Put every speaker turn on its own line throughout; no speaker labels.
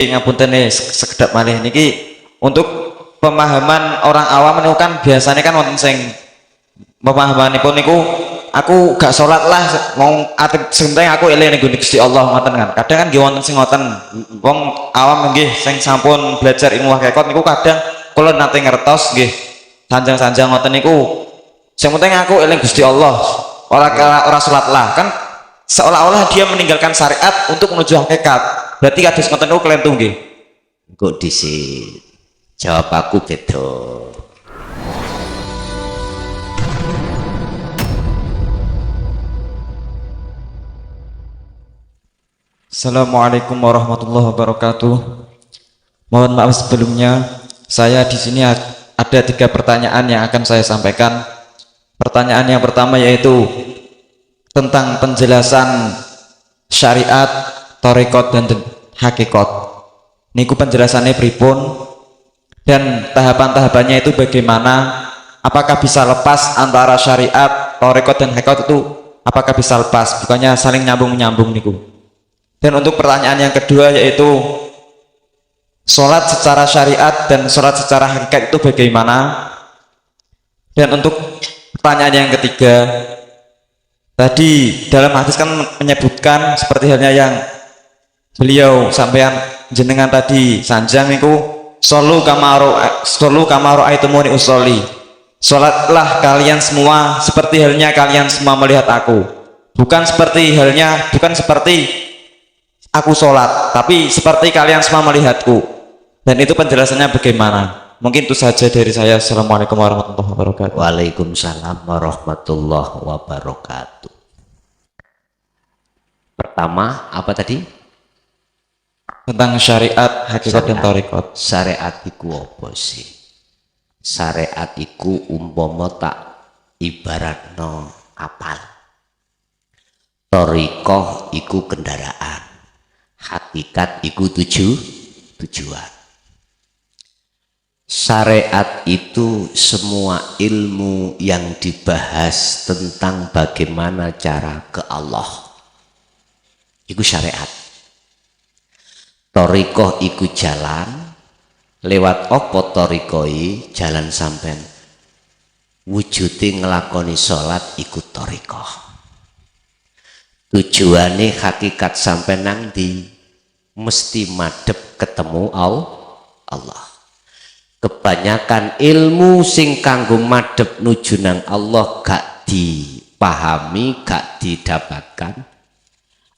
Ngapunten sekedap malih niki untuk pemahaman orang awam niku kan biasanya kan wonten sing pemahamanipun niku aku gak sholat lah mau atip sebentar aku eling ning Gusti Allah ngoten kan. Kadang kan nggih wonten sing ngoten. Wong awam nggih sing sampun belajar ilmu hakikat niku kadang kula nate ngertos nggih sanjang-sanjang ngoten niku sing penting aku eling Gusti Allah. Ora sholat lah kan seolah-olah dia meninggalkan syariat untuk menuju hakikat. Berarti kados ngoten niku kelentung nggih.
Kok dhisik jawab aku beda.
Assalamualaikum warahmatullahi wabarakatuh. Mohon maaf sebelumnya, saya di sini ada 3 pertanyaan yang akan saya sampaikan. Pertanyaan yang pertama yaitu tentang penjelasan syariat, thariqat dan hakikat. Niku penjelasannya pripun dan tahapan-tahapannya itu bagaimana? Apakah bisa lepas antara syariat, thariqat dan hakikat itu? Apakah bisa lepas? Bukannya saling nyambung-nyambung niku. Dan untuk pertanyaan yang kedua yaitu sholat secara syariat dan sholat secara hakikat itu bagaimana? Dan untuk pertanyaan yang ketiga, tadi dalam hadis kan menyebutkan seperti halnya yang beliau sampaikan jenengan tadi sanjang niku solu kamaru aitumuni usolli, sholatlah kalian semua seperti halnya kalian semua melihat aku, bukan seperti aku sholat, tapi seperti kalian semua melihatku. Dan itu penjelasannya bagaimana? Mungkin itu saja dari saya. Assalamualaikum warahmatullahi wabarakatuh.
Waalaikumsalam warahmatullahi wabarakatuh. Pertama apa tadi?
Tentang syariat, hakikat dan thariqat.
Syariat iku apa sih? Syariat iku umpama tak ibaratno kapal. Thariqah iku kendaraan. Hakikat iku tujuan. Syariat itu semua ilmu yang dibahas tentang bagaimana cara ke Allah. Iku syariat. Thariqah iku jalan. Lewat apa thariqah? Jalan sampean wujuding nglakoni salat iku thariqah. Tujuane hakikat sampai nang di mesti madhep ketemu Allah. Kebanyakan ilmu sing kanggo madhep nuju nang Allah gak dipahami, gak didapatkan.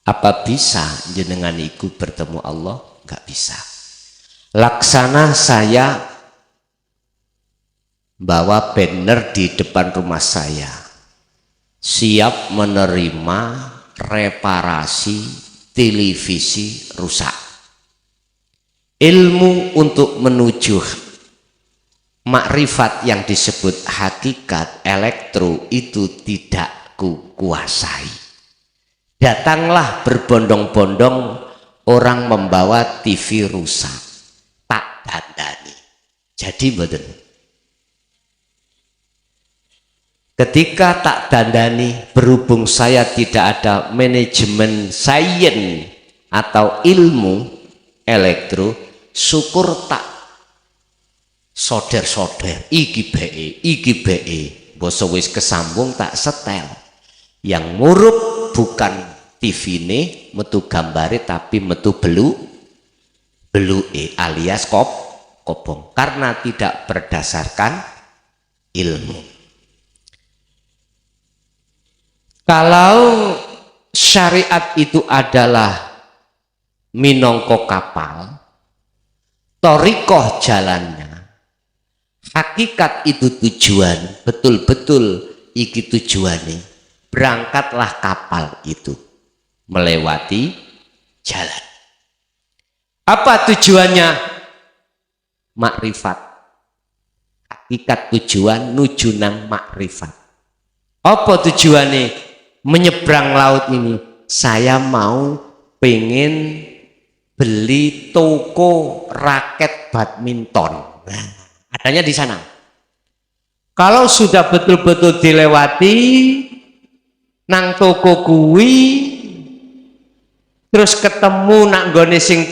Apa bisa jenengan iku bertemu Allah? Gak bisa. Laksana saya bawa banner di depan rumah saya, siap menerima reparasi televisi rusak. Ilmu untuk menuju makrifat yang disebut hakikat elektro itu tidak kuasai. Datanglah berbondong-bondong orang membawa TV rusak, tak dandani. Jadi betul. Ketika tak dandani, berhubung saya tidak ada manajemen sains atau ilmu elektro, syukur tak soder iki be basa wis kesambung tak setel. Yang murup bukan TV ini metu gambare tapi metu belu alias kopong karena tidak berdasarkan ilmu. Kalau syariat itu adalah minangka kapal, thariqah jalannya, hakikat itu tujuan, betul-betul iki tujuannya, berangkatlah kapal itu melewati jalan. Apa tujuannya? Makrifat. Hakikat tujuan nuju nang makrifat. Apa tujuannya? Menyeberang laut ini, saya mau pengen beli toko raket badminton. Nah, adanya di sana. Kalau sudah betul-betul dilewati nang toko kuwi terus ketemu nak nggone sing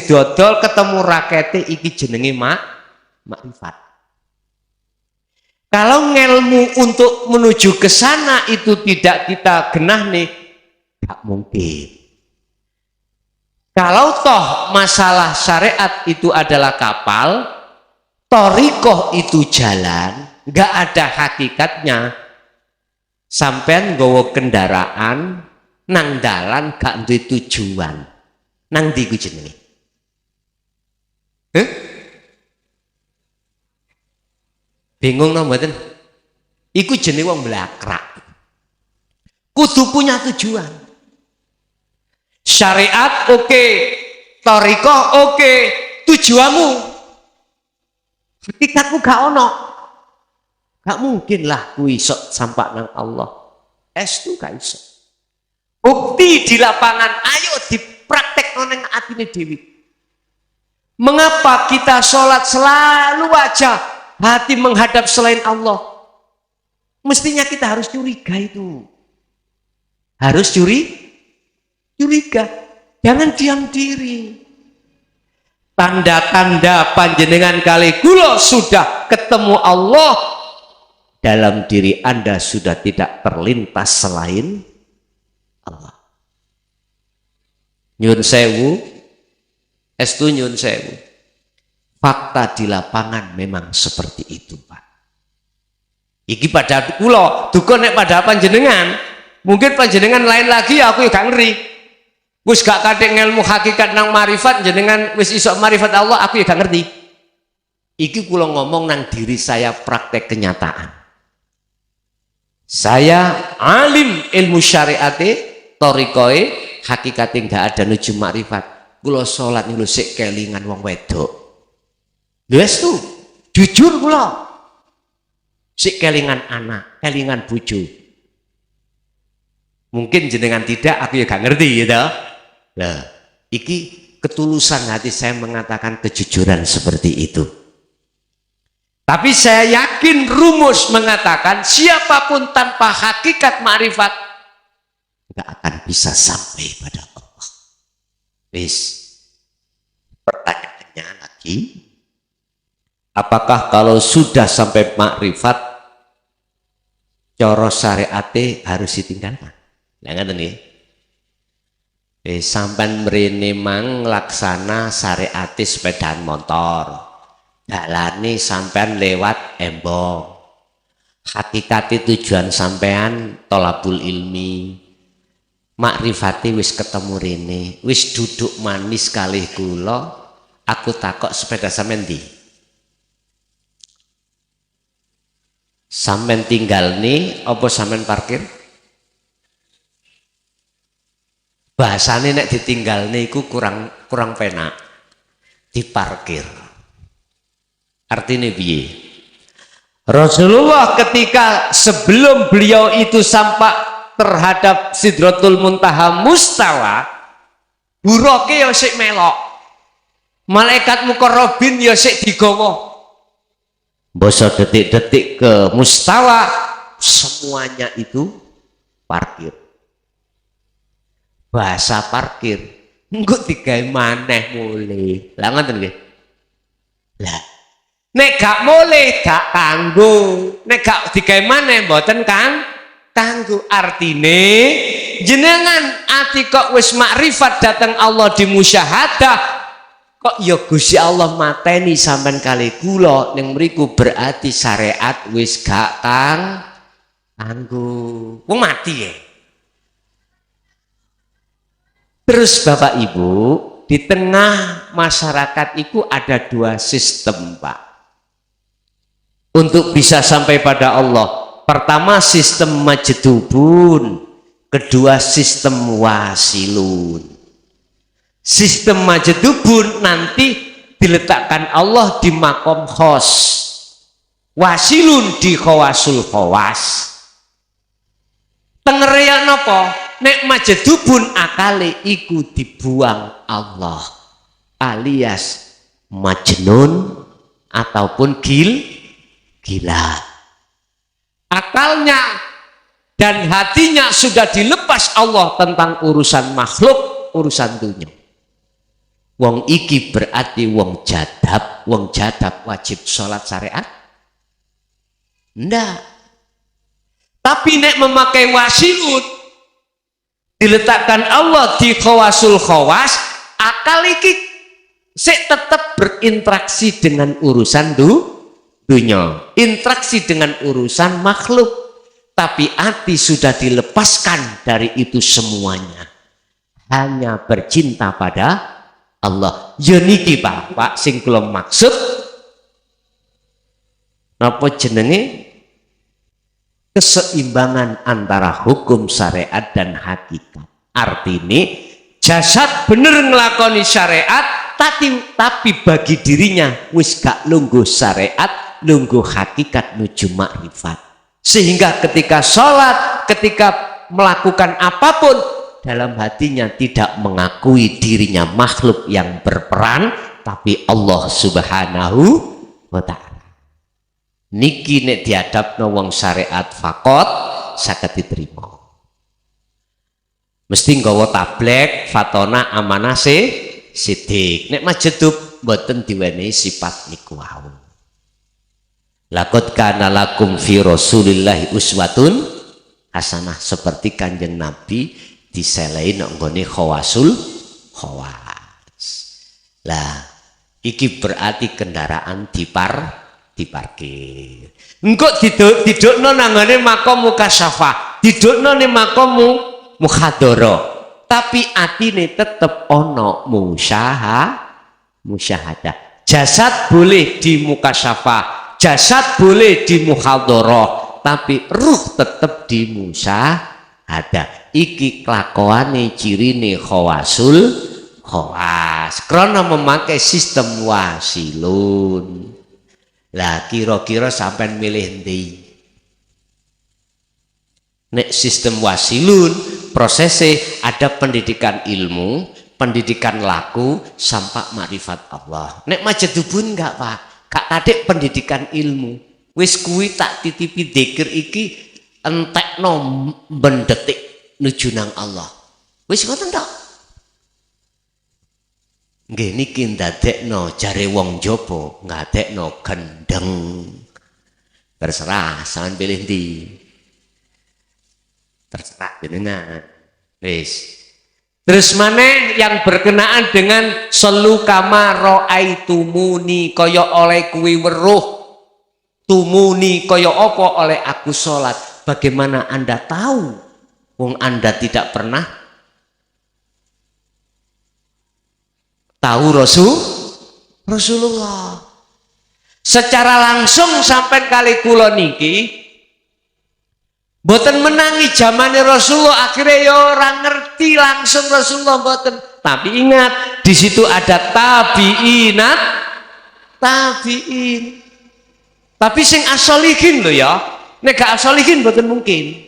dodol ketemu rakete iki jenenge makrifat. Kalau ngelmu untuk menuju ke sana itu tidak kita genah nih, tak mungkin. Kalau toh masalah syariat itu adalah kapal, thariqah itu jalan, nggak ada hakikatnya. Sampean nggawa kendaraan nang dalan gak duwe tujuan. Nang ndi ku jenenge? Bingung no mboten? Iku jenenge wong blakrak. Kudu punya tujuan. Syariat oke, thariqah oke, tujuanmu hakikatmu gak ono. Gak mungkin lah kuwi sok sampak nang Allah. Estu gak iso. Bukti di lapangan, ayo dipraktekno nang atine dhewe. Mengapa kita sholat selalu aja hati menghadap selain Allah? Mestinya kita harus curiga itu. Harus curiga. Jangan diam diri. Tanda-tanda panjenengan kali kula sudah ketemu Allah, dalam diri Anda sudah tidak terlintas selain Allah. Nyun sewu, estu nyun sewu. Fakta di lapangan memang seperti itu, Pak. Iki pada kula, duka nek pada panjenengan, mungkin panjenengan lain lagi aku ya gak ngeri. Wis gak kadek ngelmu hakikat nang marifat, jenengan wis iso marifat Allah, aku ya gak ngerti. Iki kula ngomong nang diri saya praktek kenyataan. Saya alim ilmu syariate, thariqahe, hakikate nggak ada nuju makrifat. Kula salat niku sik kelingan wong wedok. Lho wis tuh, jujur kula. Sik kelingan anak, kelingan bojo. Mungkin jenengan tidak, aku ya gak ngerti gitu. Lah, iki ketulusan hati saya mengatakan kejujuran seperti itu. Tapi saya yakin rumus mengatakan siapapun tanpa hakikat makrifat nggak akan bisa sampai pada Allah. Wis, pertanyaannya lagi, apakah kalau sudah sampai makrifat cara syariate harus ditinggalkan? Nah, ngaten nggih. Sampean mrene mang laksana syariate sepedaan motor. Dalane sampean lewat embong. Hakikati tujuan sampean tolabul ilmi. Makrifati wis ketemu rene, wis duduk manis kalih kula, aku takok sepeda sampean ndi? Sampean tinggal nih apa sampean parkir? Bahasane nek ditinggal nih iku kurang penak. Diparkir. Artinya piye? Rasulullah ketika sebelum beliau itu sampai terhadap Sidratul Muntaha mustawa, buroke ya sik melok, malaikat mukarrabin ya sik digawa. Basa detik-detik ke mustawa, semuanya itu parkir. Bahasa parkir, engko digawe maneh mulih. Lah ngoten nggih. Lah nek gak mulih gak kanggo, nek gak digawe maneh mboten kanggo. Artine jenengan ati kok wis makrifat datang Allah di musyahadah kok ya Gusti Allah mateni sampean kali kula ning mriku berarti syariat wis gak kanggo. Wong mati ya. Terus Bapak Ibu, di tengah masyarakat itu ada dua sistem, Pak. Untuk bisa sampai pada Allah. Pertama sistem majdubun, kedua sistem wasilun. Sistem majdubun nanti diletakkan Allah di makom khos. Wasilun di khawasul khawas. Tengerian apa? Nek majdubun akale iku dibuang Allah alias majnun ataupun gila. Akalnya dan hatinya sudah dilepas Allah tentang urusan makhluk, urusan dunya. Wong iki berarti wong jadab wajib sholat syariat? Ndak. Tapi nek memakai wasilut diletakkan Allah di khawasul khawas, akal iki sik tetap berinteraksi dengan urusan dunia, interaksi dengan urusan makhluk, tapi hati sudah dilepaskan dari itu semuanya, hanya bercinta pada Allah. Ya niki Pak sing kula maksud napa jenenge keseimbangan antara hukum syariat dan hakikat. Artinya jasad bener ngelakoni syariat tapi bagi dirinya wis gak lungguh syariat, lungguh hakikat nuju makrifat. Sehingga ketika sholat, ketika melakukan apapun, dalam hatinya tidak mengakui dirinya makhluk yang berperan, tapi Allah Subhanahu wa ta'ala. Niki nek diadapno wong syariat fakot saged diterima. Mesti nggawa tablek fatona amanah sidik. Nek majedub mboten diwenehi sifat niku wau. Laqad kana lakum fi Rasulillahi uswatun hasanah, seperti Kanjeng Nabi diselehi nang nggone khawasul khawas. Lah iki berarti kendaraan diparkir. Engko didukno nang ngene makom mukasyafah, didukno ning makom mukhadara, tapi atine tetep ana musyahadah. Jasad boleh di mukasyafah, jasad boleh di mukhadara, tapi ruh tetep di musyahadah. Iki kelakuane cirine khawasul khawas karena memakai sistem wasilun. Lah kira-kira sampean milih ndi? Nek sistem wasilun prosesnya ada pendidikan ilmu, pendidikan laku sampai makrifat Allah. Nek majedubun enggak Pak, kak adik pendidikan ilmu wis kuwi tak titipi dzikir iki entekno bendetik nuju nang Allah. Wis ngoten tok. Nggih niki ndadekno jare wong jaba ngadekno gendeng. Terserah sampean pilih ndi. Terserah jenengan. Wis. Terus maneh yang berkenaan dengan selu kama raaitumuni, kaya oleh kuwi weruh. Tumuni kaya apa oleh aku salat. Bagaimana Anda tahu? Wong Anda tidak pernah tahu Rasulullah. Secara langsung sampai kali kula niki mboten menangi zamane Rasulullah, akhirnya ya orang ngerti langsung Rasulullah mboten. Tapi ingat, di situ ada tabi'in. Tapi sing asolihin lho ya. Nek gak asolihin mboten mungkin.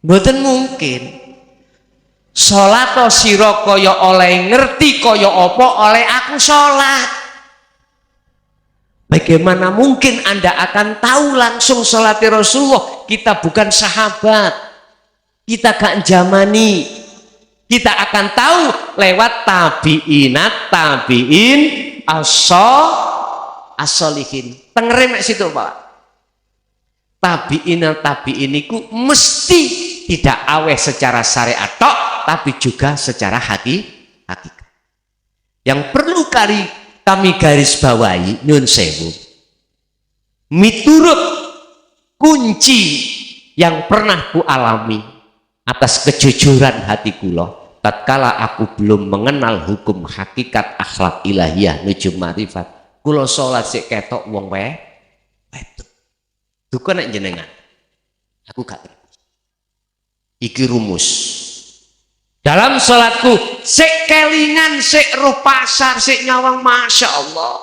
Mboten mungkin. Salat sira kaya oleh ngerti kaya apa oleh aku salat. Bagaimana mungkin Anda akan tahu langsung salatnya Rasulullah? Kita bukan sahabat, kita gak jamani. Kita akan tahu lewat tabi'in as-solihin. Tengerem situ Pak. Tabi'in iku mesti tidak aweh secara syariat tok, tapi juga secara hakikat. Yang perlu kami garis bawahi nyun sewu, miturut kunci yang pernah ku alami atas kejujuran hati kula tatkala aku belum mengenal hukum hakikat akhlak ilahiyah nuju marifat, kula salat sik ketok wong wedok. Duka nek jenengan aku gak ngerti. Iki rumus dalam salatku, sik kelingan, sik roh pasar, sik nyawang, masya Allah.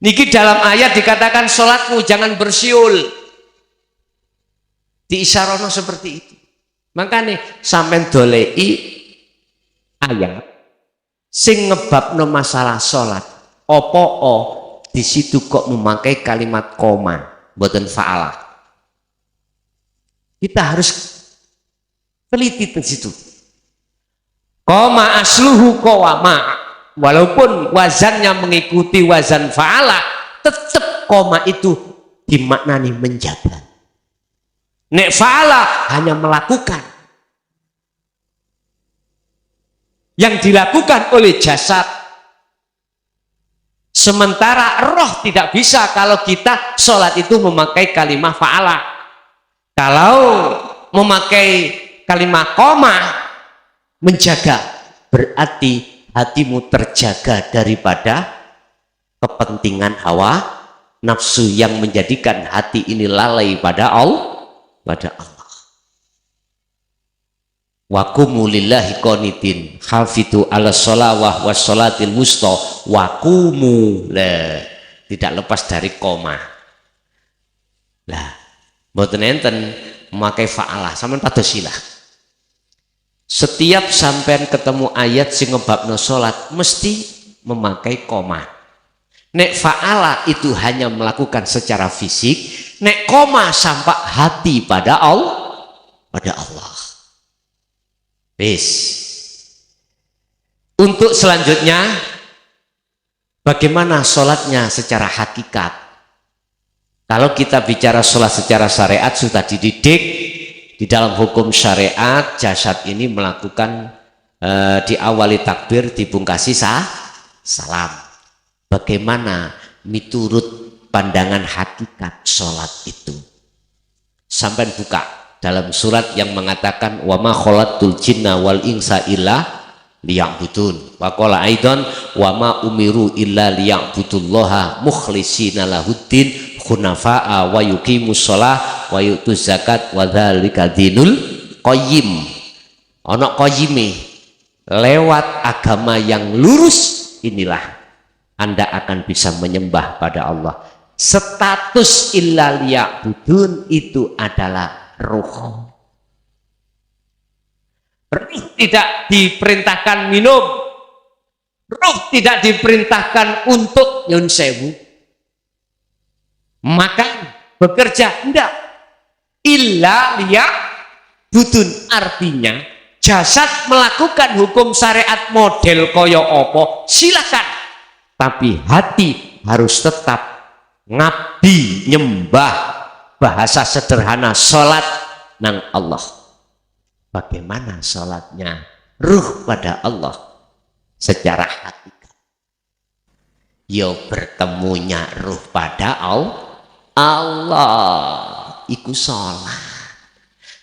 Niki dalam ayat dikatakan salatmu jangan bersiul. Diisyarono seperti itu. Makanya sampai dolei ayat sing ngebabno masalah salat. Opo di situ kok memakai kalimat koma, mboten fa'alah. Kita harus teliti di situ. Koma asluhu qawama. Walaupun wazannya mengikuti wazan fa'ala, tetap koma itu dimaknani menjaga. Nek fa'ala hanya melakukan. Yang dilakukan oleh jasad. Sementara roh tidak bisa kalau kita sholat itu memakai kalimat fa'ala. Kalau memakai kalimat koma, menjaga, berarti hatimu terjaga daripada kepentingan hawa nafsu yang menjadikan hati ini lalai pada Allah. Waqumu lillahi qanitin hafitu ala sholawah was sholatil wusta waqumu. Tidak lepas dari koma. Lah mboten enten memakai fa'alah sampean pados silah. Setiap sampean ketemu ayat sing ngebabno salat mesti memakai koma. Nek fa'ala itu hanya melakukan secara fisik, nek koma sampai hati pada Allah. Bis. Untuk selanjutnya, bagaimana sholatnya secara hakikat? Kalau kita bicara sholat secara syariat sudah dididik di dalam hukum syariat, jasad ini melakukan diawali takbir, dibungkasi salam. Bagaimana miturut pandangan hakikat sholat itu? Sampai buka dalam surat yang mengatakan wa ma khalaqtul jinna wal insa illa liya'budun. Wa qala aidan wa ma umiru illa liya'budullaha mukhlishina lahuddin hunafa'a wa yuqimus shalah wa yutuz zakat wa dzalika dinul qayyim. Ana qayyime, lewat agama yang lurus inilah Anda akan bisa menyembah pada Allah. Status illa liya'budun itu adalah ruh. Ruh tidak diperintahkan minum, ruh tidak diperintahkan untuk nyun sewu, makan, bekerja, enggak. Illa liya'budun artinya jasad melakukan hukum syariat model koyo opo silakan, tapi hati harus tetap ngabdi nyembah. Bahasa sederhana sholat nang Allah. Bagaimana sholatnya ruh pada Allah secara hakikat? Yo bertemunya ruh pada Allah iku sholat.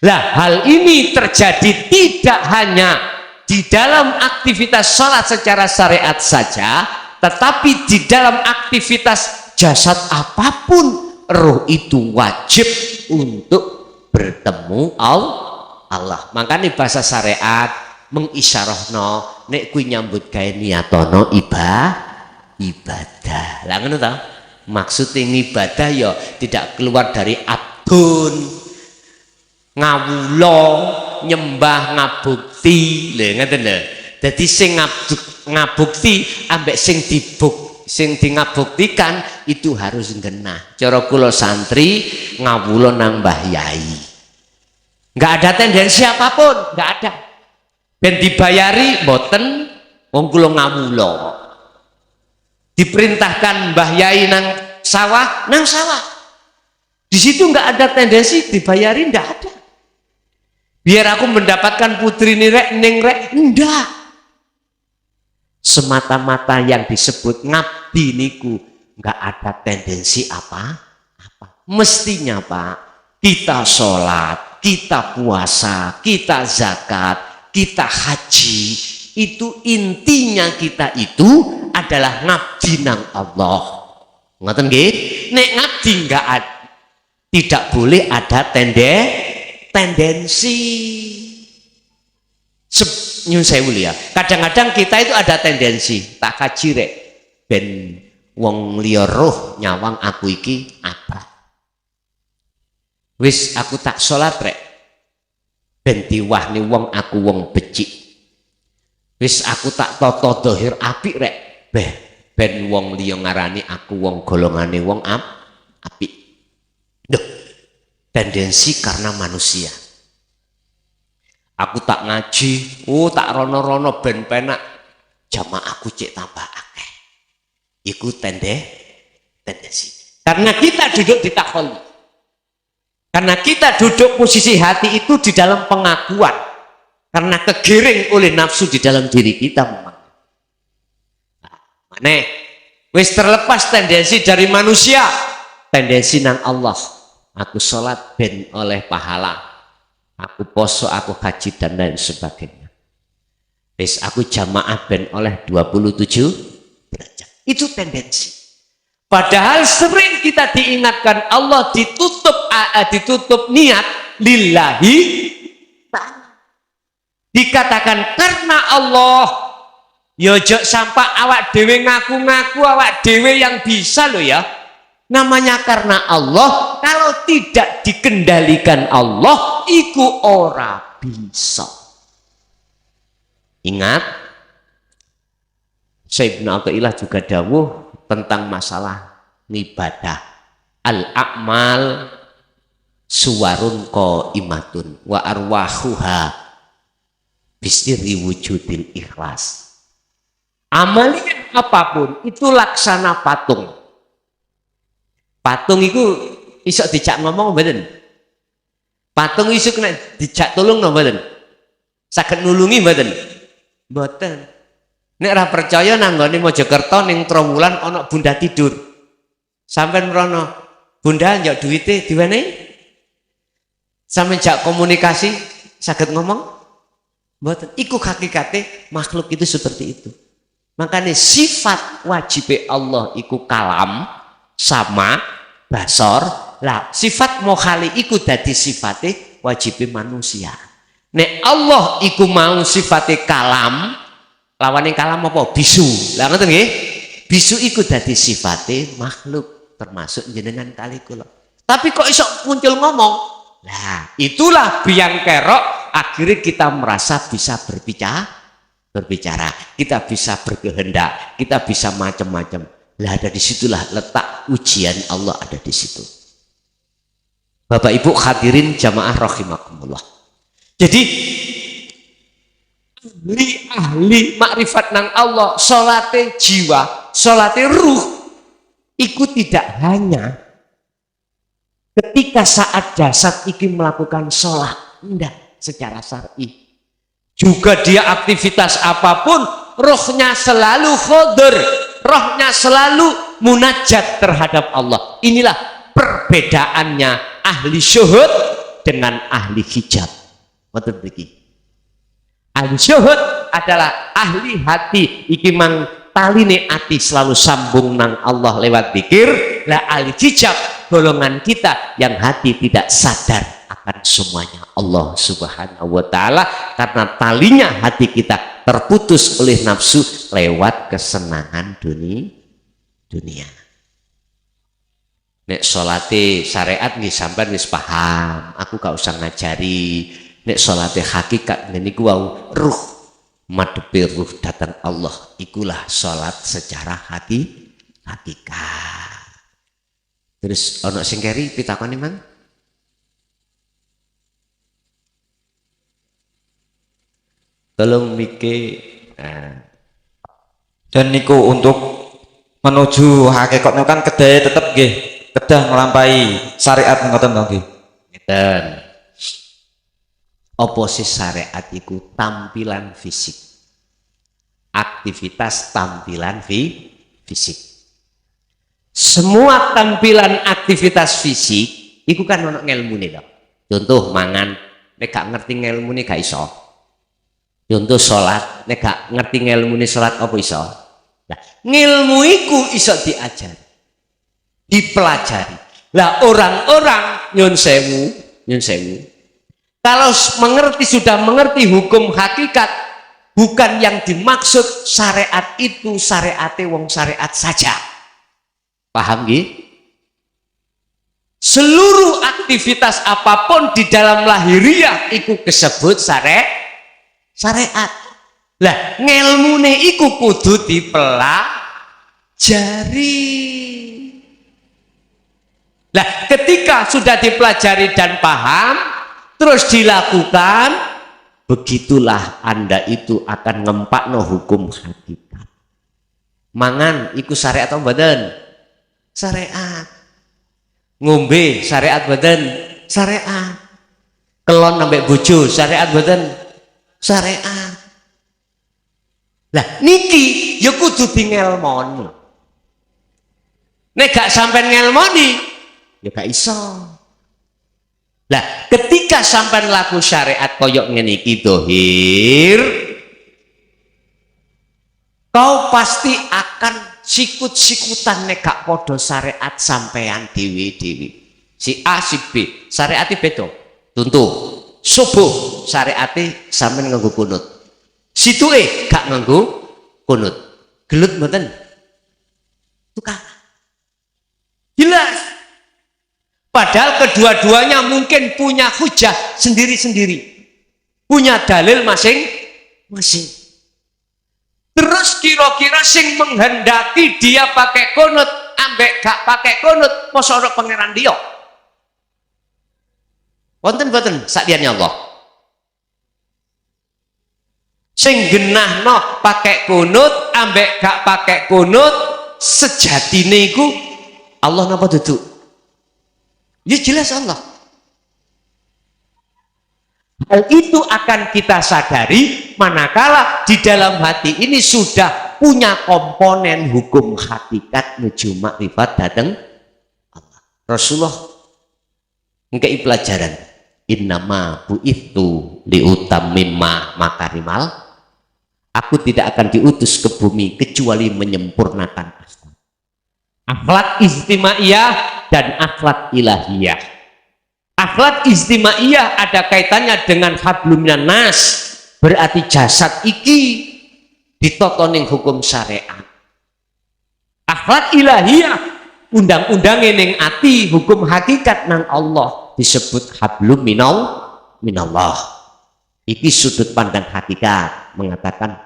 Lah hal ini terjadi tidak hanya di dalam aktivitas sholat secara syariat saja, tetapi di dalam aktivitas jasad apapun ruh itu wajib untuk bertemu Allah. Makanya bahasa syariat mengisyarahno nek kuwi nyambut gawe niatono ibadah. Lah ngono ta? Maksudnya ibadah ya tidak keluar dari abdun ngawula nyembah ngabukti. Lho ngoten lho. Dadi sing ngabukti ambek sing di ngabuktikan itu harus genah. Cara kula santri ngawula nang Mbah Yai. Enggak ada tendensi apapun, enggak ada. Ben dibayari mboten wong kula ngawula. Diperintahkan Mbah Yai nang sawah. Di situ enggak ada tendensi dibayari, enggak ada. Biar aku mendapatkan putri ini rek ning rek, enggak. Semata-mata yang disebut ngabdi niku nggak ada tendensi apa. Mestinya Pak, kita sholat, kita puasa, kita zakat, kita haji, itu intinya kita itu adalah ngabdi nang Allah. Ngoten nggih? Nek ngabdi tidak boleh ada tendensi. Nyun sewu ya. Kadang-kadang kita itu ada tendensi tak kaji rek ben wong liya roh nyawang aku iki apa. Wis aku tak sholat rek ben diwahni wong aku wong becik. Wis aku tak tata dhahir apik rek ben wong liya ngarani aku wong golongane wong apik. Duh, tendensi karena manusia. Aku tak ngaji, tak rono-rono ben penak. Jamaahku cek tambah akeh. Iku tendensi. Karena kita duduk di takhalluf. Karena kita duduk posisi hati itu di dalam pengakuan. Karena kegiring oleh nafsu di dalam diri kita memang. Nah, wis terlepas tendensi dari manusia, tendensi nang Allah. Aku sholat ben oleh pahala, aku poso, aku haji dan lain sebagainya. Wis aku jamaah ben oleh 27 derajat. Itu tendensi. Padahal sering kita diingatkan Allah ditutup niat lillahi ta'ala. Dikatakan karena Allah. Yojok sampai awak dewe ngaku-ngaku awak dewe yang bisa loh ya. Namanya karena Allah, kalau tidak dikendalikan Allah, iku ora bisa. Ingat, Sayyidina Athaillah juga dawuh tentang masalah ibadah. Al-a'mal suwarun qaimatun wa arwahuha bisirri wujudil ikhlas. Amalia apapun itu laksana patung. Patung itu iso dijak ngomong mboten. Patung iso kena dijak tulung mboten. Saged nulungi mboten. Mboten. Nek ora percaya nanggone Mojokerto ning Trowulan ana bunda tidur. Sampeyan mrono, bunda njok duwite diwenehi. Sampeyan jak komunikasi saged ngomong. Mboten. Iku hakikate makhluk itu seperti itu. Makanya sifat wajib Allah iku kalam, sama, basor. Lah sifat mokhali iku dadi sifate wajib manusia. Nek Allah iku mau sifate kalam, lawane kalam apa? Bisu. Lah ngoten nggih? Bisu iku dadi sifate makhluk, termasuk jenengan kali kula. Tapi kok iso muncul ngomong? Lah itulah biang kerok akhirnya kita merasa bisa berbicara, kita bisa berkehendak, kita bisa macam-macam. Lah dari situlah letak ujian Allah ada di situ. Bapak Ibu hadirin jamaah rahimakumullah. Jadi ahli makrifat nang Allah, salate jiwa, salate ruh, itu tidak hanya ketika saat jasad iki melakukan sholat, enggak secara syar'i. Juga dia aktivitas apapun, rohnya selalu khadir, rohnya selalu munajat terhadap Allah. Inilah perbedaannya ahli syuhud dengan ahli hijab. Betul begini. Ahli syuhud adalah ahli hati, iki mang taline ati selalu sambung nang Allah lewat zikir. Lah ahli hijab golongan kita yang hati tidak sadar akan semuanya Allah Subhanahu wa ta'ala, karena talinya hati kita terputus oleh nafsu lewat kesenangan dunia. Nek salate syariat nggih sampean wis paham, aku gak usah ngajari. Nek salate hakikat niku wau ruh madhepe ruh datang Allah, ikulah salat secara hakikat. Terus ana sing keri pitakone mang? Tolong mikir.
Dan niku untuk menuju hakikatnya kan kedai tetap nggih, kedah nglampahi syariat ngoten to nggih.
Ngeten. Apa sih syariat iku? Tampilan fisik. Aktivitas tampilan fisik. Semua tampilan aktivitas fisik iku kan ono ngelmune to. Contoh mangan, nek gak ngerti ngelmune gak iso. Contoh sholat, nek gak ngerti ngelmune sholat apa iso? Nah, ngilmu iku iso diajari, dipelajari. Lah orang-orang nyun sewu, kalau sudah mengerti hukum hakikat, bukan yang dimaksud syariat itu syariate wong syariat saja. Paham nggih? Seluruh aktivitas apapun di dalam lahiriah iku disebut syariat. Lah ngelmune iku kudu dipelajari. Lah ketika sudah dipelajari dan paham terus dilakukan, begitulah Anda itu akan ngempakno hukum hakikat. Mangan iku syariat atau badan? Syariat. Ngombe syariat badan? Syariat. Kelon ambek bojo syariat badan? Syariat. Lah niki ya kudu dingelmoni. Nek gak sampean ngelmoni ya gak iso. Lah ketika sampean laku syariat koyok ngene iki dohir, kau pasti akan sikut-sikutan nek gak padha syariat sampean dewi-dewi. Si A si B syariate beda. Contoh subuh syariate sampean nganggo kunut. Situe gak nganggo kunut. Gelut mboten? Tukang. Jelas. Padahal kedua-duanya mungkin punya hujah sendiri-sendiri. Punya dalil masing-masing. Terus kira-kira sing menghendaki dia pakai kunut ambek gak pakai kunut mosok ana pangeran dia. Wonten-wonten sakliane Allah. Sing genahno pakai kunut ambek gak pakai kunut sejatine iku Allah napa duduk? Ya jelas Allah. Hal itu akan kita sadari manakala di dalam hati ini sudah punya komponen hukum hakikat menuju makrifat datang Allah. Rasulullah ngkei pelajaran. Innama bu'ithu liutammimma makarimal. Aku tidak akan diutus ke bumi kecuali menyempurnakan akhlak. Akhlak istimaiyah dan akhlak ilahiyah. Akhlak istimaiyah ada kaitannya dengan hablum minan nas, berarti jasad iki ditotoning hukum syariat. Akhlak ilahiyah undang-undang ning ati hukum hakikat nang Allah disebut hablum minallah. Iki sudut pandang hakikat mengatakan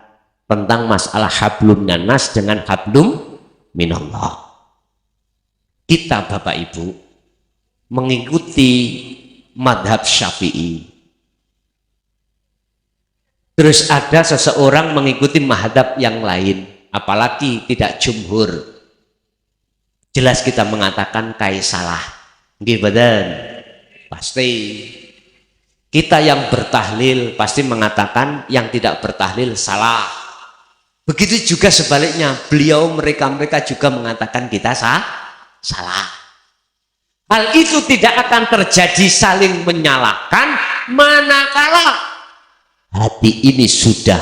tentang masalah hablum minan nas dengan hablum minallah. Kita Bapak Ibu mengikuti madhab Syafi'i. Terus ada seseorang mengikuti madhab yang lain, apalagi tidak jumhur. Jelas kita mengatakan kai salah. Nggih badan. Pasti. Kita yang bertahlil pasti mengatakan yang tidak bertahlil salah. Begitu juga sebaliknya, beliau mereka juga mengatakan kita salah. Hal itu tidak akan terjadi saling menyalahkan manakala hati ini sudah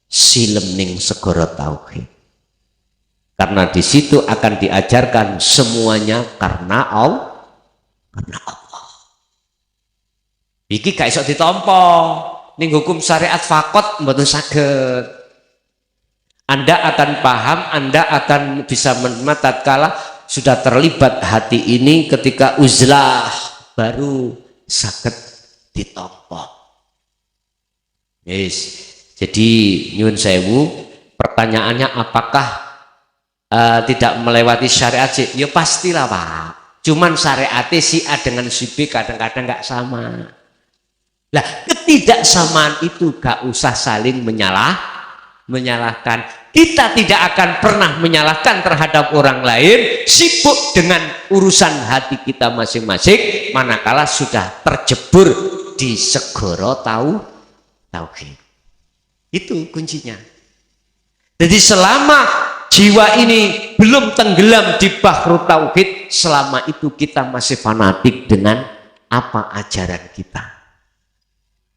silem ning segara tauhid. Karena di situ akan diajarkan semuanya karena Allah. Iki gak iso ditampa ning hukum syariat fakot mboten saged. Anda akan paham, Anda akan bisa menerima tatkala sudah terlibat hati ini ketika uzlah baru saged ditampa. Yes. Jadi nyuwun sewu, pertanyaannya apakah tidak melewati syariat sih? Ya pastilah Pak. Cuman syariatnya si A dengan si B kadang-kadang nggak sama. Lah ketidaksamaan itu gak usah saling menyalahkan. Kita tidak akan pernah menyalahkan terhadap orang lain, sibuk dengan urusan hati kita masing-masing manakala sudah terjebur di segara tauhid. Itu kuncinya. Jadi selama jiwa ini belum tenggelam di bahru tauhid, selama itu kita masih fanatik dengan apa ajaran kita.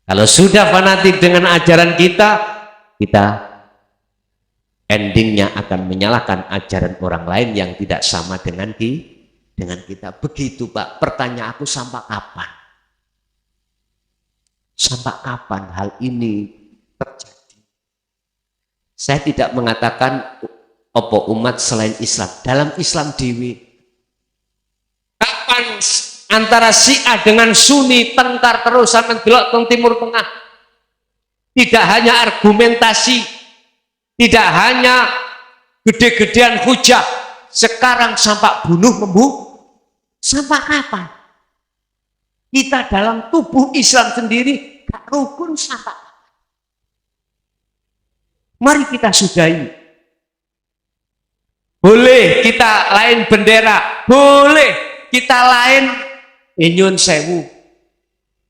Kalau sudah fanatik dengan ajaran kita endingnya akan menyalahkan ajaran orang lain yang tidak sama dengan kita. Begitu Pak. Pertanyaan aku sampai kapan? Sampai kapan hal ini terjadi? Saya tidak mengatakan opo umat selain Islam. Dalam Islam dewi. Kapan antara Syiah dengan Sunni tengkar terus sampai delok teng Timur Tengah? Tidak hanya argumentasi, tidak hanya gede-gedean hujah, sekarang sampai bunuh-membunuh. Sampai kapan? Kita dalam tubuh Islam sendiri gak rukun sama. Mari kita sudahi. Boleh kita lain bendera, boleh kita lain nyun sewu.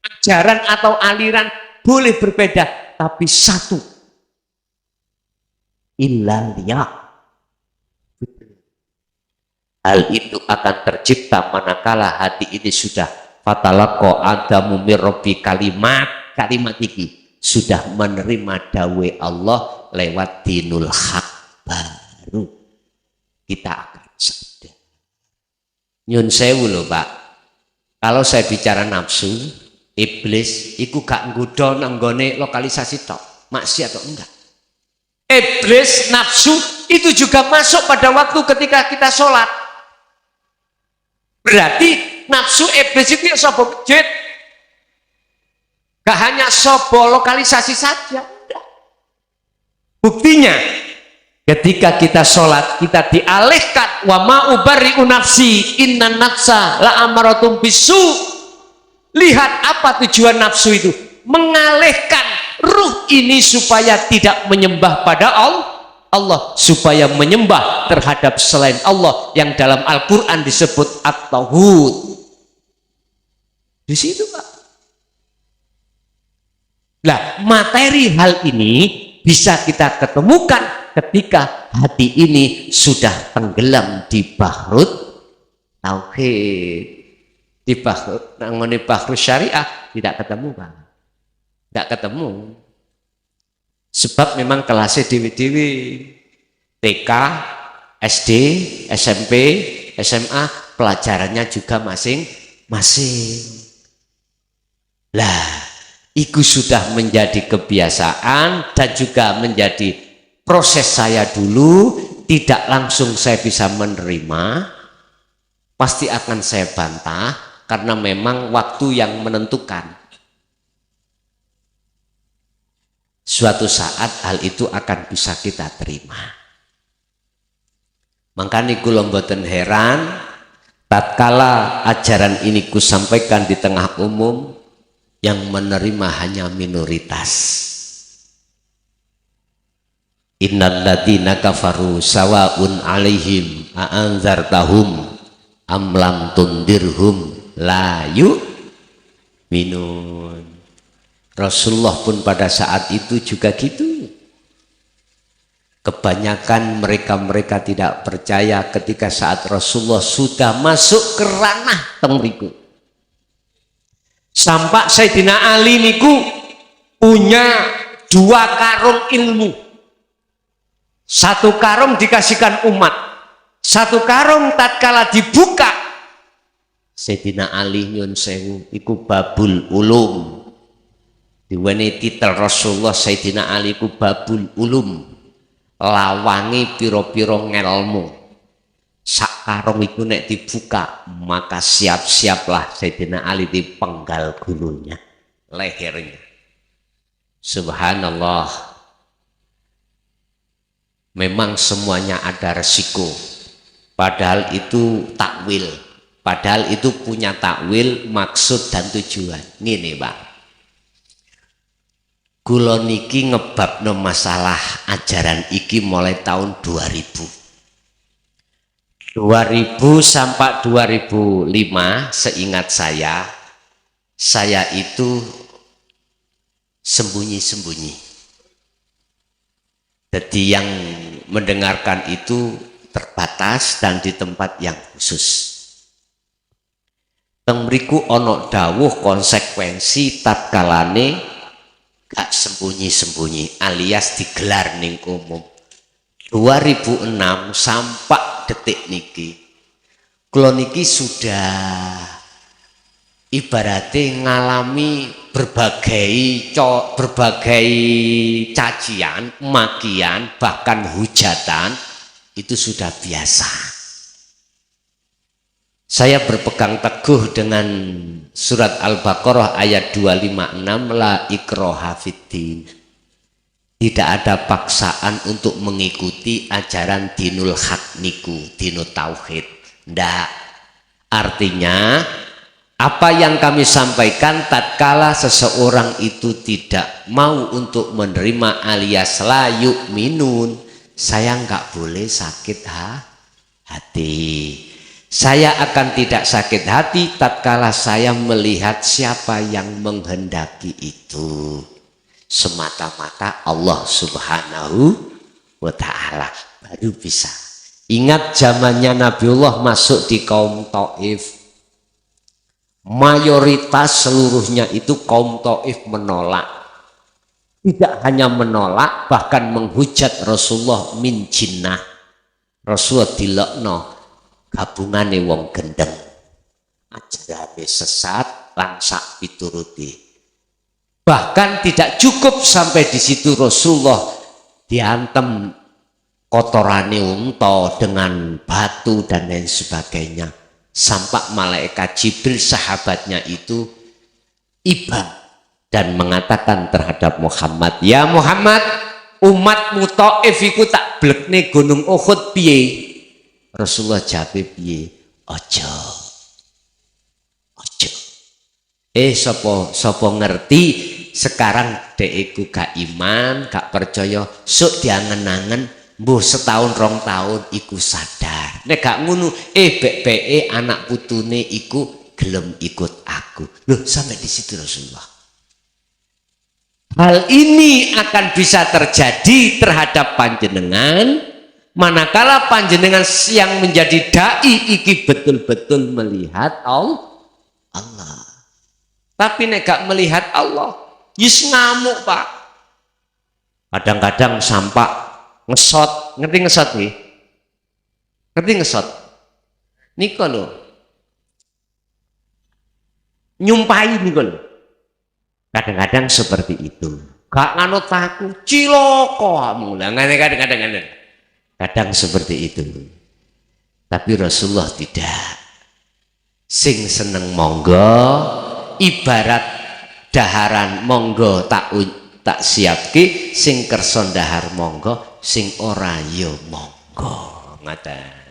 Ajaran atau aliran boleh berbeda, tapi satu. Illallah. Hal itu akan tercipta manakala hati ini sudah fatalaqo adamu mirrobi kalimat iki sudah menerima dawe Allah lewat dinul haq, baru kita akan sadar. Nyun sewu loh Pak, kalau saya bicara nafsu, iblis iku gak nggodha nanggone lokalisasi tok, maksiat atau enggak. Iblis nafsu itu juga masuk pada waktu ketika kita sholat. Berarti nafsu iblis itu ya sobo masjid. Gak hanya sobo lokalisasi saja. Buktinya ketika kita sholat kita dialihkan wa ma ubari'u nafsi innan nafsa la amaratum bisu. Lihat apa tujuan nafsu itu, mengalihkan ruh ini supaya tidak menyembah pada Allah, supaya menyembah terhadap selain Allah yang dalam Al-Quran disebut at-tauhid. Di situ Pak. Nah, materi hal ini bisa kita ketemukan ketika hati ini sudah tenggelam di bahrut tauhid, di bahrut nangone bahrut syariah tidak ketemu Pak. Tidak ketemu. Sebab memang kelasnya dewi-dewi, TK, SD, SMP, SMA, pelajarannya juga masing-masing. Lah, itu sudah menjadi kebiasaan dan juga menjadi proses saya dulu, tidak langsung saya bisa menerima, pasti akan saya bantah karena memang waktu yang menentukan. Suatu saat hal itu akan bisa kita terima. Makanya kula mboten heran tatkala ajaran ini ku sampaikan di tengah umum yang menerima hanya minoritas. Innal ladzina kafaru sawaun alaihim a'anzartahum am lam tundirhum la yu'minun. Rasulullah pun pada saat itu juga gitu. Kebanyakan mereka tidak percaya ketika saat Rasulullah sudah masuk ke ranah temriku. Sampai Sayyidina Ali niku punya 2 karung ilmu. 1 karung dikasihkan umat. 1 karung tatkala dibuka Sayyidina Ali nyun sewu iku babul ulum. Diweni titel Rasulullah Sayyidina Ali ku babul ulum, lawangi piro-piro ngelmu. Sak karung iku nek dibuka maka siap-siaplah Sayyidina Ali dipenggal gulunya, lehernya. Subhanallah. Memang semuanya ada resiko, padahal itu takwil, padahal itu punya takwil, maksud dan tujuan. Ngene Pak, kula niki ngebabno masalah ajaran iki mulai tahun 2000 sampai 2005. Seingat saya itu sembunyi-sembunyi. Jadi yang mendengarkan itu terbatas dan di tempat yang khusus. Teng mriku ana dawuh konsekuensi tatkalane gak sembunyi-sembunyi alias digelar ning umum. 2006 sampai detik niki kula niki sudah ibaratnya ngalami berbagai cacian, makian, bahkan hujatan, itu sudah biasa. Saya berpegang teguh dengan surat Al-Baqarah ayat 256, la ikraha fiddin. Tidak ada paksaan untuk mengikuti ajaran dinul haq niku, dinul tauhid. Ndak. Artinya Apa yang kami sampaikan tatkala seseorang itu tidak mau untuk menerima alias la yu'minun, saya nggak boleh sakit hati. Saya akan tidak sakit hati tatkala saya melihat siapa yang menghendaki itu. Semata-mata Allah Subhanahu wa ta'ala baru bisa. Ingat zamannya Nabiullah masuk di kaum Taif. Mayoritas seluruhnya itu kaum Taif menolak. Tidak hanya menolak, bahkan menghujat Rasulullah min jinnah. Rasulullah dilekno gabungane wong gendeng, ajarane sesat lan sak pituruti. Bahkan tidak cukup sampai di situ, Rasulullah diantem kotorane unta dengan batu dan lain sebagainya. Sampai malaikat Jibril sahabatnya itu iba dan mengatakan terhadap Muhammad, ya Muhammad, umatmu Taif iku tak blekne gunung Uhud piye? Rasulullah jawab piye? Ojo. Sapa ngerti sekarang deku gak iman, gak percaya, sok diangen-angen mbuh setahun rong tahun iku sadar. Nek gak ngono bek-beke anak putune iku gelem ikut aku. Loh, sampai di situ Rasulullah. Hal ini akan bisa terjadi terhadap panjenengan manakala panjenengan yang menjadi dai iki betul-betul melihat Allah. Tapi nek gak melihat Allah, yus ngamuk Pak. Kadang-kadang sampak ngesot, ngerti ngesot nih? Ngerti ngesot? Niko lho. Nyumpahi niko lho. Kadang-kadang seperti itu. Gak nganut aku, ciloko mulai kadang-kadang. Kadang seperti itu. Tapi Rasulullah tidak. Sing seneng monggo, ibarat daharan monggo tak siapke, sing kerson dahar monggo, sing ora yo monggo. Ngaten.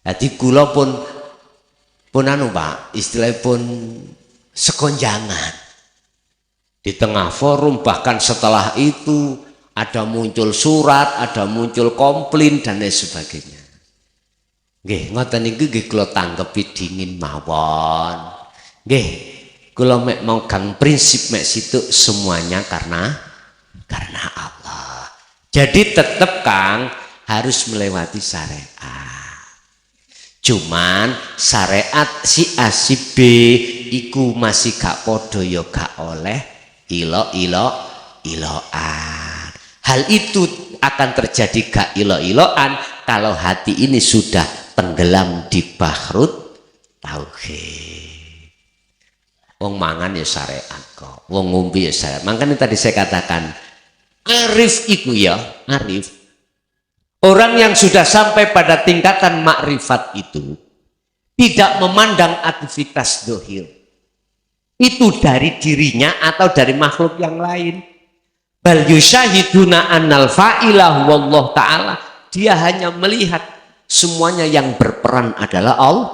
Dadi kula pun anu Pak, istilahnya pun sekonjangan. Di tengah forum, bahkan setelah itu ada muncul surat, ada muncul komplain dan lain sebagainya. Nggih, ngoten niku nggih kula tanggepi dingin mawon. Nggih, kula mek mau gang prinsip mek situ semuanya karena Allah. Jadi tetap Kang harus melewati syariat. Cuman syariat si A si B iku masih gak podo ya gak oleh ilo-iloan. Hal itu akan terjadi gak ilo-iloan kalau hati ini sudah tenggelam di bahrut tauhid. Wong mangan ya syariat kok, wong ngombe ya syariat. Makanya tadi saya katakan arif itu ya, arif. Orang yang sudah sampai pada tingkatan makrifat itu tidak memandang aktivitas dohir. Itu dari dirinya atau dari makhluk yang lain. Bal yusyahiduna annal fa'ilah wallah ta'ala. Dia hanya melihat semuanya yang berperan adalah Allah.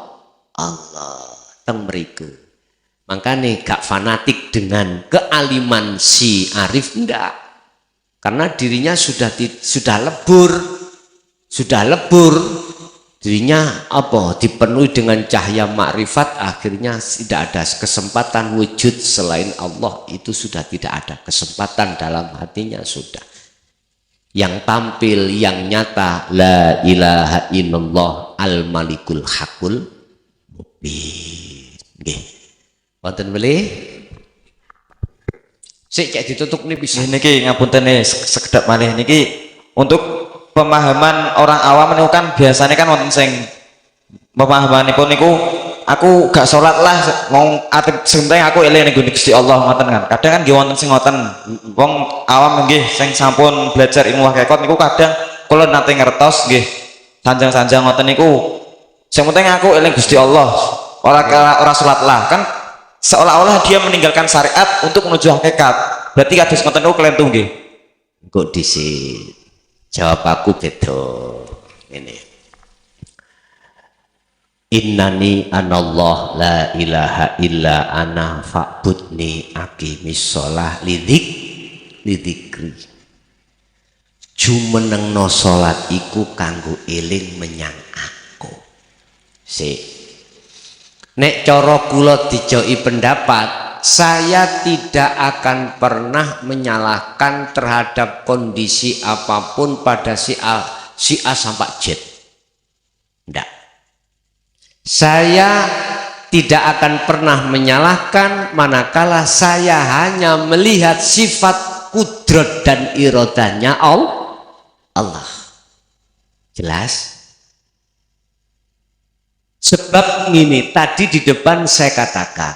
Teng mriku. Makanya gak fanatik dengan kealiman si Arif, enggak. Karena dirinya sudah lebur. Dirinya dipenuhi dengan cahaya makrifat, akhirnya tidak ada kesempatan wujud selain Allah, itu sudah tidak ada kesempatan dalam hatinya sudah. Yang tampil, yang nyata, la ilaha illallah al-malikul hakul mubin. Nggih. Wonten melih? Sik cek ditutup nih bisa.
Niki ngapunten sekedap malih niki untuk pemahaman orang awam niku kan biasanya kan wonten sing pemahamanipun niku aku gak sholat lah mau sebentar aku eling ning Gusti Allah ngoten kan. Kadang kan nggih wonten sing ngoten. Wong awam nggih sing sampun belajar ilmu hakikat niku kadang kula nate ngertos nggih sanjang-sanjang ngoten niku sing penting aku eling Gusti Allah. Ora sholat lah kan seolah-olah dia meninggalkan syariat untuk menuju hakikat. Berarti kados ngoten niku kelentu nggih.
Engko dhisik. Jawab aku beda. Ini innani anallah la ilaha illa ana fa'budni aqimis sholah lidzikri. Jumenengno salat iku kanggo eling menyang aku. Nek cara kula dijoki pendapat, saya tidak akan pernah menyalahkan terhadap kondisi apapun pada si A sampai Z. Tidak. Saya tidak akan pernah menyalahkan manakala saya hanya melihat sifat kudrat dan iradahnya Allah. Jelas? Sebab ini tadi di depan saya katakan,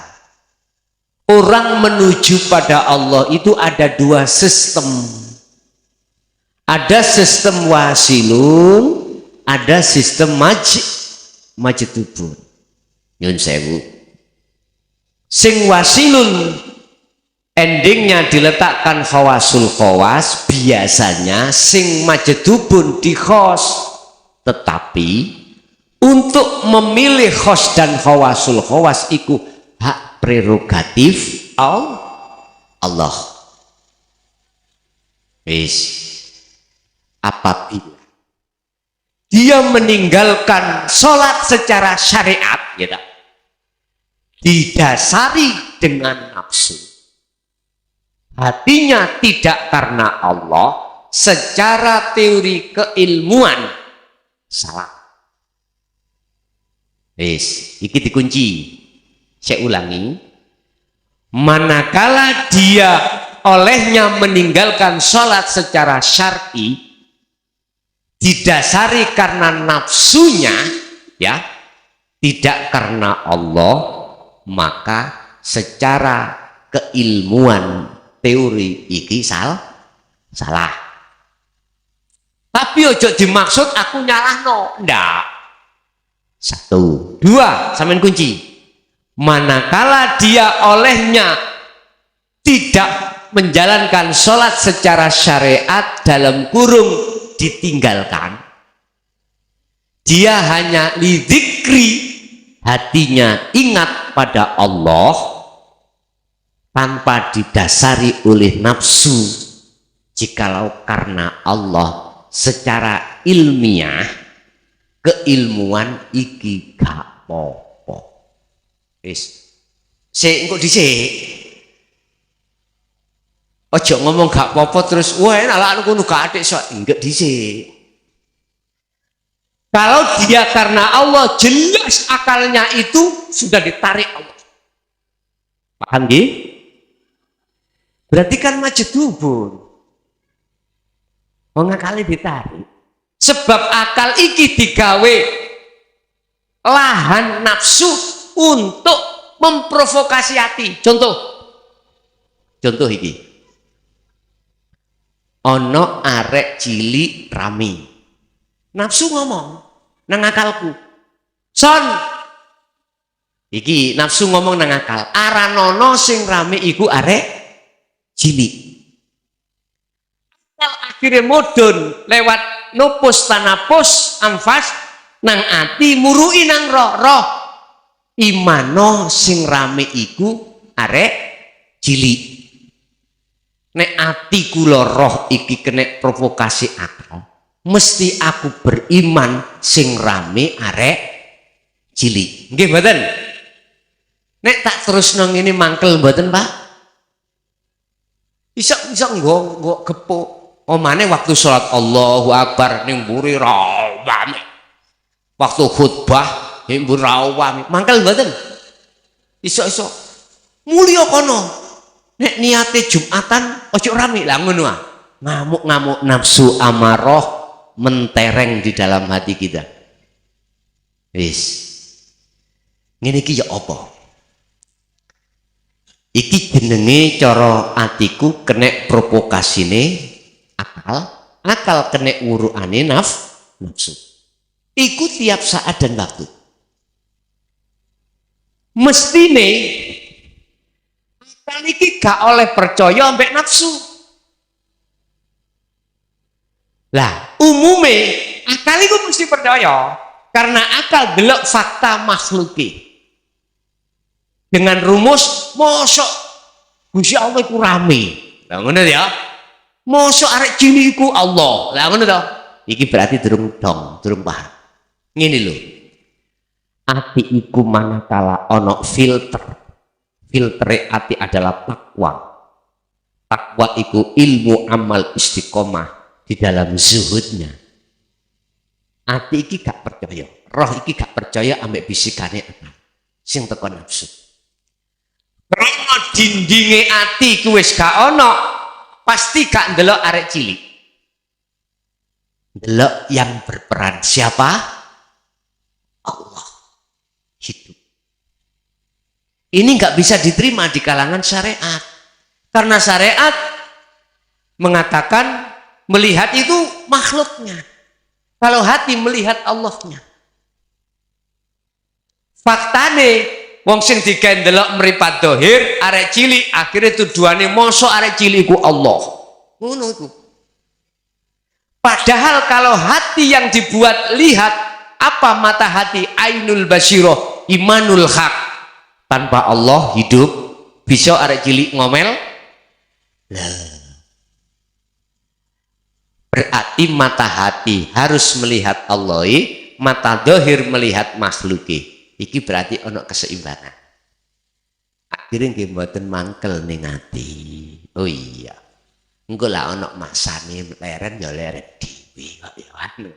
orang menuju pada Allah itu ada dua sistem. Ada sistem wasilun, ada sistem majdubun. Nyun sewu. Sing wasilun endingnya diletakkan khawasul khawas, biasanya sing majdubun di khos. Tetapi untuk memilih khos dan khawasul khawas itu hak prerogatif Allah. Apabila dia meninggalkan sholat secara syariat, gitu, didasari dengan nafsu, hatinya tidak karena Allah, secara teori keilmuan salah. Iki dikunci. Saya ulangi. Manakala dia olehnya meninggalkan sholat secara syar'i, didasari karena nafsunya, ya, tidak karena Allah, maka secara keilmuan teori iki salah. Tapi ojo dimaksud aku nyalahno, ndak. Satu, dua, sampean kunci. Manakala dia olehnya tidak menjalankan sholat secara syariat dalam kurung ditinggalkan, dia hanya lidzikri, hatinya ingat pada Allah tanpa didasari oleh nafsu. Jikalau karena Allah secara ilmiah, keilmuan iki gak apa-apa. Engko dhisik. Ojo ngomong gak apa-apa terus wah enak lah ngono gak atik sok. Enggak dhisik. Kalau dia karena Allah, jelas akalnya itu sudah ditarik Allah. Paham nggih? Berarti kan majdubun. Wong akale ditarik. Sebab akal iki digawe lahan nafsu untuk memprovokasi hati. Contoh iki. Ono arek cilik rame. Nafsu ngomong nang akalku. Son. Iki nafsu ngomong nang akal. Aranono sing rame iku arek cilik. Akhirnya mudun lewat nupus tanapus amfas nang ati murui nang roh imano sing rame iku arek cilik. Nek ati kula roh iki kena provokasi akal, mesti aku beriman sing rame arek cilik. Nggih mboten? Nek tak terus nang ini mangkel mboten, Pak? Bisa nggo gepuk. Omane waktu sholat Allahu Akbar ning mburi rawame. Waktu khutbah ning mburi rawame. Mangkel mboten? Iso-iso. Mulya kono. Nek niate Jumatan ojo rame lah ngono ah. Ngamuk-ngamuk nafsu amarah mentereng di dalam hati kita. Wis. Ngene iki ya apa? Iki jenenge cara atiku kena provokasine akal kena urukane nafsu. Iku tiap saat dan waktu. Mestine akal iki gak oleh percaya ambek nafsu. Lah, umume akal iku mesti percaya. Karena akal delok fakta makhluki. Dengan rumus mosok Gusti Allah iku rame. Lah ngono ya. Mosok arek cilik iku Allah. Lah ngono to. Iki berarti durung paham. Ngene lho. Ati iku manakala ana filter. Filtere ati adalah takwa. Takwa iku ilmu amal istiqomah di dalam zuhudnya. Ati iki gak percaya, roh iki gak percaya ambek bisikane akal. Sing teko nafsu. Karena dindinge ati ku wis gak ono, pasti gak ndelok arek cilik. Ndelok yang berperan siapa? Allah. Hidup. Ini nggak bisa diterima di kalangan syariat. Karena syariat mengatakan melihat itu makhluknya. Kalau hati melihat Allahnya. Faktane wong sing digendelok mripat dohir arek cilik akhirnya tujuane mosok arek cilik ku Allah. Ngono iku. Padahal kalau hati yang dibuat lihat apa mata hati ainul basyirah imanul haq. Tanpa Allah hidup bisa arek cilik ngomel. Berarti mata hati harus melihat Allah, mata dohir melihat makhluki. Iki berarti ono keseimbangan. Akhirnya nggih mboten mangkel ning ati. Oh iya. Engko lah ono masane leren ya leren dhewe kok ya anu.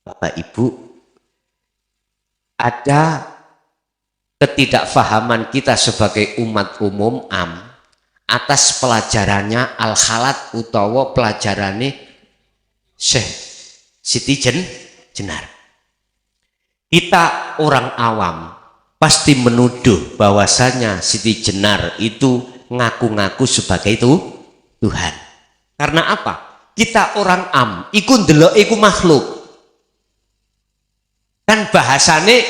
Bapak Ibu, ada ketidakfahaman kita sebagai umat umum atas pelajarannya al-khalat utawa pelajarannya Syekh Siti Jenar. Kita orang awam pasti menuduh bahwasanya Siti Jenar itu ngaku-ngaku sebagai itu Tuhan. Karena apa? Kita orang iku ndelok iku makhluk. Kan bahasane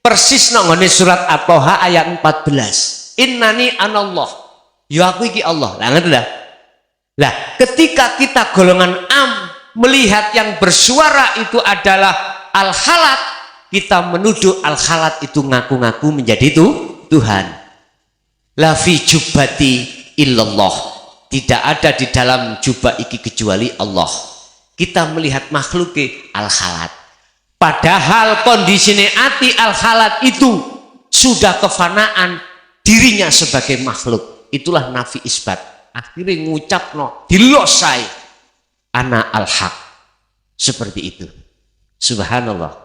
persis nonggone surat At-Thaha ayat 14. Innani anallah. Ya aku iki Allah. Lah ngerti dah. Lah, ketika kita golongan melihat yang bersuara itu adalah al-khalat, kita menuduh al-khalat itu ngaku-ngaku menjadi itu Tuhan. La fi jubbati illallah. Tidak ada di dalam jubah iki kecuali Allah. Kita melihat makhluk al-khalat. Padahal kondisinya ati al-khalat itu sudah kefanaan dirinya sebagai makhluk. Itulah nafi isbat. Akhirnya ngucap dilosai ana al-haq. Seperti itu. Subhanallah.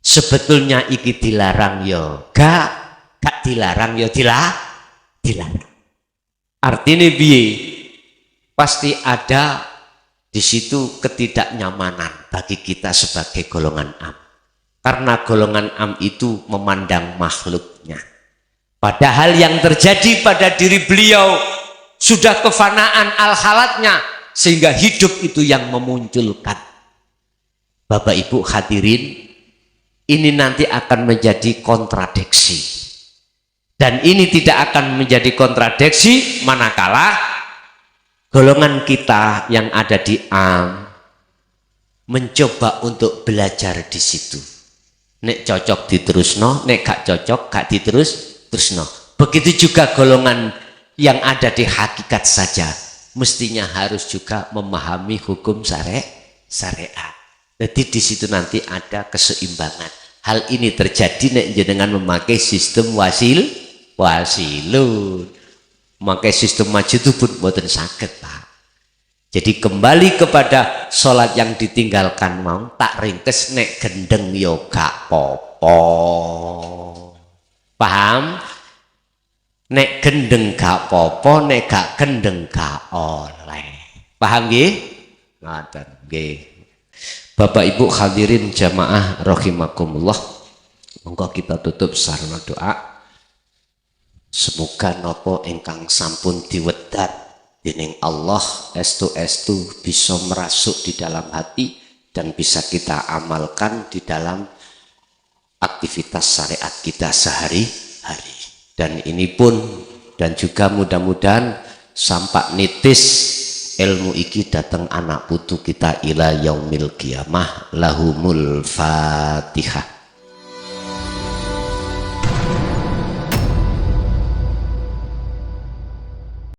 Sebetulnya iki dilarang yo gak dilarang yo dilarang. Artinya piye? Pasti ada di situ ketidaknyamanan bagi kita sebagai golongan karena golongan itu memandang makhluknya, padahal yang terjadi pada diri beliau sudah kefanaan al-khalatnya sehingga hidup itu yang memunculkan. Bapak Ibu hadirin, ini nanti akan menjadi kontradiksi, dan ini tidak akan menjadi kontradiksi manakala golongan kita yang ada di mencoba untuk belajar di situ. Nek cocok diterusno, nek gak cocok gak terusno. Begitu juga golongan yang ada di hakikat saja, mestinya harus juga memahami hukum syariat. Jadi di situ nanti ada keseimbangan. Hal ini terjadi nek jenengan memakai sistem wasilun. Maka sistem maju itu pun buatan sakit Pak. Jadi kembali kepada sholat yang ditinggalkan mau tak ringkes nek gendeng yo gak popo. Paham? Nek gendeng gak popo, nek gak gendeng gak oleh. Paham nggih? Ngoten nggih. Bapak Ibu hadirin jamaah rahimakumullah. Monggo kita tutup sarana doa. Semoga nopo ingkang sampun diwedhat dening Allah estu bisa merasuk di dalam hati dan bisa kita amalkan di dalam aktivitas syariat kita sehari-hari. Dan ini pun dan juga mudah-mudahan sampak nitis ilmu iki datang anak putu kita ila yaumil qiyamah. Lahumul Fatihah.